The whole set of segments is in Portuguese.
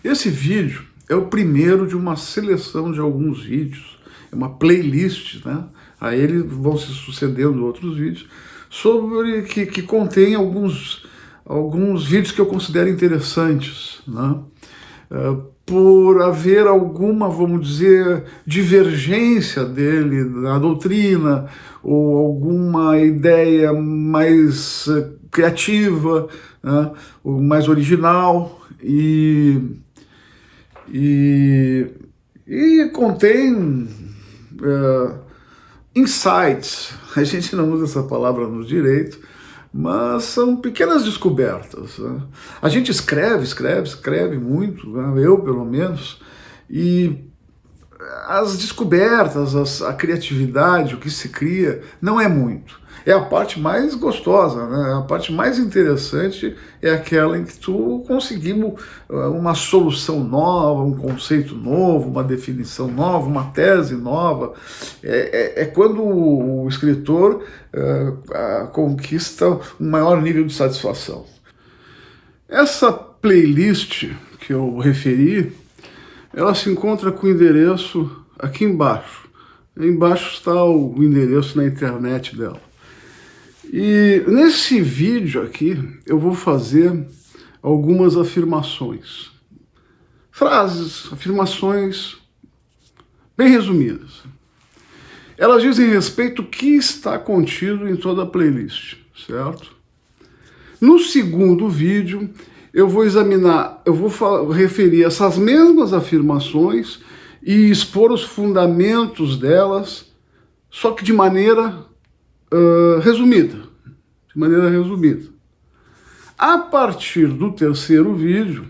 Esse vídeo é o primeiro de uma seleção de alguns vídeos, é uma playlist, né? A ele vão se sucedendo outros vídeos sobre que contém alguns vídeos que eu considero interessantes, né? Por haver alguma, vamos dizer, divergência dele na doutrina, ou alguma ideia mais criativa, né? Ou mais original, e contém insights. A gente não usa essa palavra no direito, mas são pequenas descobertas, né? A gente escreve muito, né? Eu pelo menos, e as descobertas, a criatividade, o que se cria, não é muito. É a parte mais gostosa, né? A parte mais interessante é aquela em que tu conseguimos uma solução nova, um conceito novo, uma definição nova, uma tese nova. É quando o escritor conquista um maior nível de satisfação. Essa playlist que eu referi, ela se encontra com o endereço aqui embaixo. Embaixo está o endereço na internet dela. E nesse vídeo aqui eu vou fazer algumas afirmações. Frases, afirmações bem resumidas. Elas dizem respeito ao que está contido em toda a playlist, certo? No segundo vídeo eu vou referir essas mesmas afirmações e expor os fundamentos delas, só que de maneira resumida. De maneira resumida. A partir do terceiro vídeo,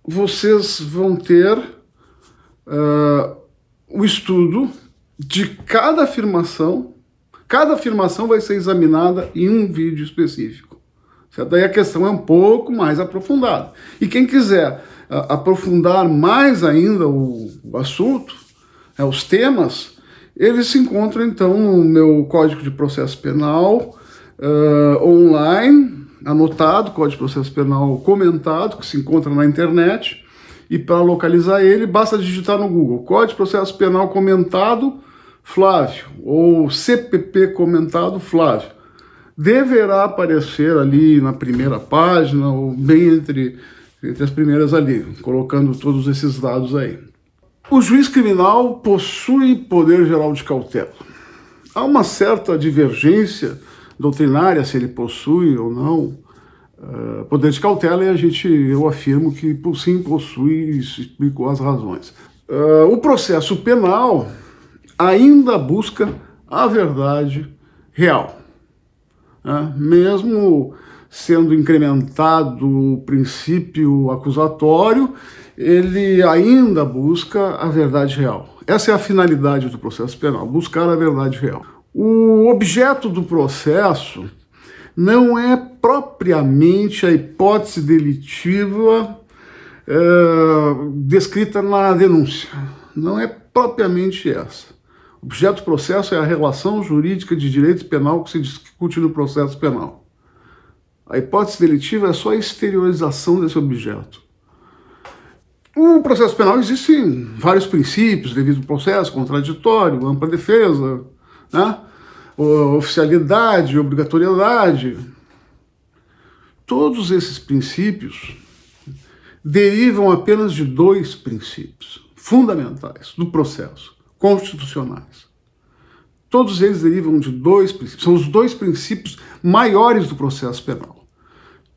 vocês vão ter o estudo de cada afirmação. Cada afirmação vai ser examinada em um vídeo específico. Certo? Daí a questão é um pouco mais aprofundada. E quem quiser aprofundar mais ainda o assunto, os temas, eles se encontram então no meu Código de Processo Penal online, anotado, Código de Processo Penal comentado, que se encontra na internet. E para localizar ele, basta digitar no Google Código de Processo Penal comentado Flávio, ou CPP comentado Flávio. Deverá aparecer ali na primeira página, ou bem entre as primeiras ali, colocando todos esses dados aí. O juiz criminal possui poder geral de cautela. Há uma certa divergência doutrinária se ele possui ou não poder de cautela, e eu afirmo que sim possui, e explico as razões. O processo penal ainda busca a verdade real, né? Mesmo sendo incrementado o princípio acusatório, ele ainda busca a verdade real. Essa é a finalidade do processo penal, buscar a verdade real. O objeto do processo não é propriamente a hipótese delitiva descrita na denúncia. Não é propriamente essa. O objeto do processo é a relação jurídica de direito penal que se discute no processo penal. A hipótese delitiva é só a exteriorização desse objeto. No processo penal existem vários princípios: devido processo, contraditório, ampla defesa, né? Oficialidade, obrigatoriedade. Todos esses princípios derivam apenas de dois princípios fundamentais do processo, constitucionais. Todos eles derivam de dois princípios, são os dois princípios maiores do processo penal,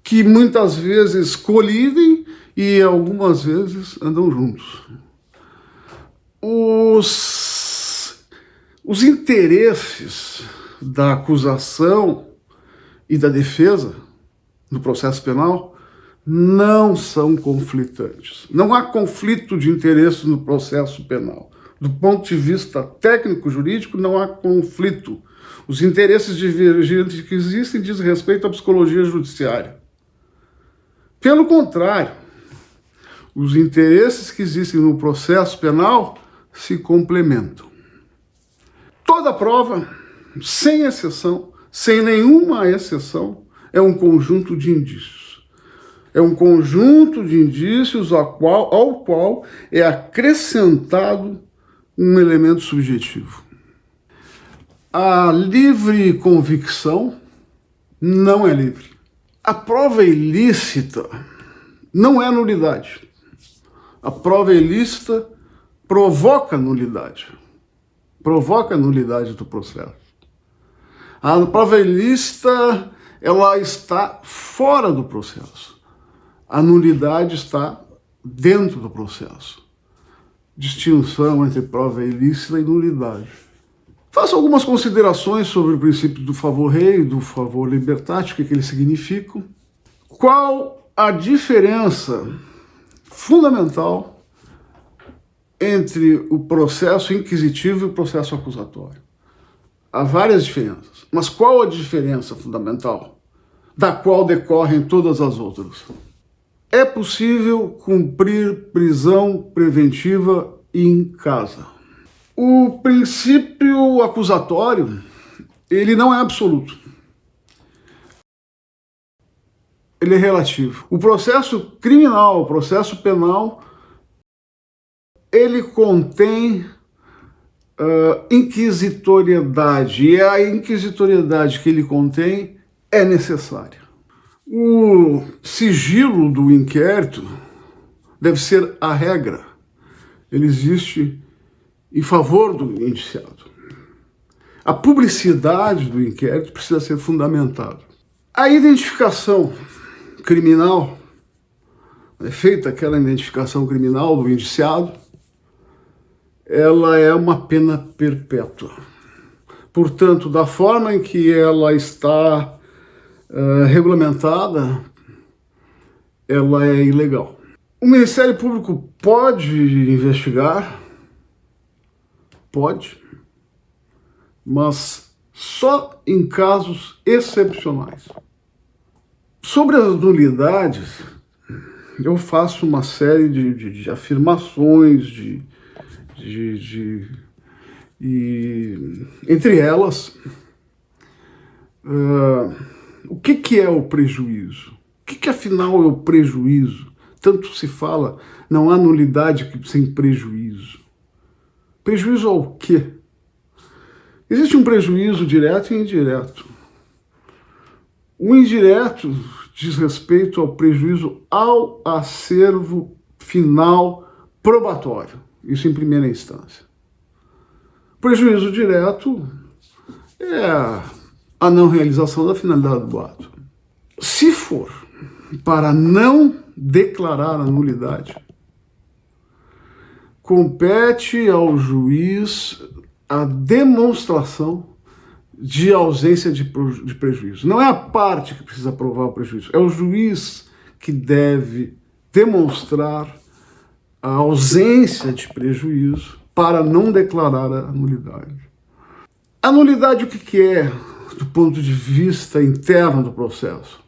que muitas vezes colidem e algumas vezes andam juntos. Os interesses da acusação e da defesa no processo penal não são conflitantes. Não há conflito de interesse no processo penal. Do ponto de vista técnico-jurídico, não há conflito. Os interesses divergentes que existem dizem respeito à psicologia judiciária. Pelo contrário, os interesses que existem no processo penal se complementam. Toda prova, sem exceção, sem nenhuma exceção, é um conjunto de indícios. É um conjunto de indícios ao qual é acrescentado um elemento subjetivo. A livre convicção não é livre. A prova ilícita não é nulidade. A prova ilícita provoca nulidade. Provoca a nulidade do processo. A prova ilícita, ela está fora do processo. A nulidade está dentro do processo. Distinção entre prova ilícita e nulidade. Faço algumas considerações sobre o princípio do favor rei e do favor libertate, o que eles significam. Qual a diferença fundamental entre o processo inquisitivo e o processo acusatório? Há várias diferenças, mas qual a diferença fundamental, da qual decorrem todas as outras? É possível cumprir prisão preventiva em casa. O princípio acusatório, ele não é absoluto. Ele é relativo. O processo criminal, o processo penal, ele contém inquisitoriedade, e a inquisitoriedade que ele contém é necessária. O sigilo do inquérito deve ser a regra. Ele existe em favor do indiciado. A publicidade do inquérito precisa ser fundamentada. A identificação criminal, é feita aquela identificação criminal do indiciado, ela é uma pena perpétua. Portanto, da forma em que ela está regulamentada, ela é ilegal. O Ministério Público pode investigar, pode, mas só em casos excepcionais. Sobre as nulidades, eu faço uma série de afirmações, e entre elas, o que é o prejuízo? O que afinal é o prejuízo? Tanto se fala, não há nulidade sem prejuízo. Prejuízo ao quê? Existe um prejuízo direto e indireto. O indireto diz respeito ao prejuízo ao acervo final probatório, isso em primeira instância. O prejuízo direto é a não realização da finalidade do ato. Se for para não declarar a nulidade, compete ao juiz a demonstração de ausência de prejuízo. Não é a parte que precisa provar o prejuízo, é o juiz que deve demonstrar a ausência de prejuízo para não declarar a nulidade. A nulidade, o que é do ponto de vista interno do processo?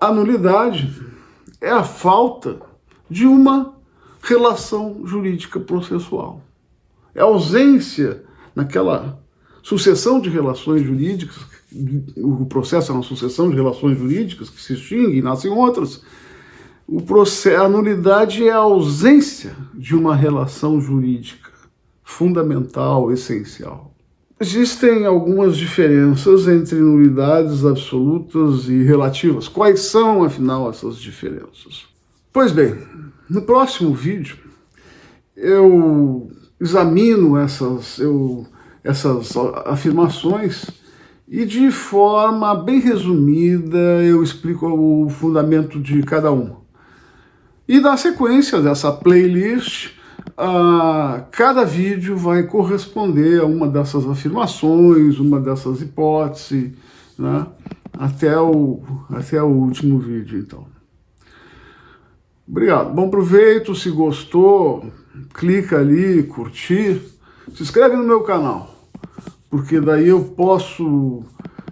A nulidade é a falta de uma relação jurídica processual. É a ausência naquela sucessão de relações jurídicas, o processo é uma sucessão de relações jurídicas que se extinguem e nascem outras. A nulidade é a ausência de uma relação jurídica fundamental, essencial. Existem algumas diferenças entre nulidades absolutas e relativas. Quais são, afinal, essas diferenças? Pois bem, no próximo vídeo eu examino essas afirmações e, de forma bem resumida, eu explico o fundamento de cada uma. E na sequência dessa playlist, cada vídeo vai corresponder a uma dessas afirmações, uma dessas hipóteses, né? até o último vídeo, então. Obrigado, bom proveito. Se gostou, clica ali, curtir, se inscreve no meu canal, porque daí eu posso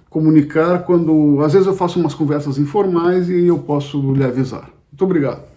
comunicar quando, às vezes eu faço umas conversas informais e eu posso lhe avisar. Muito obrigado.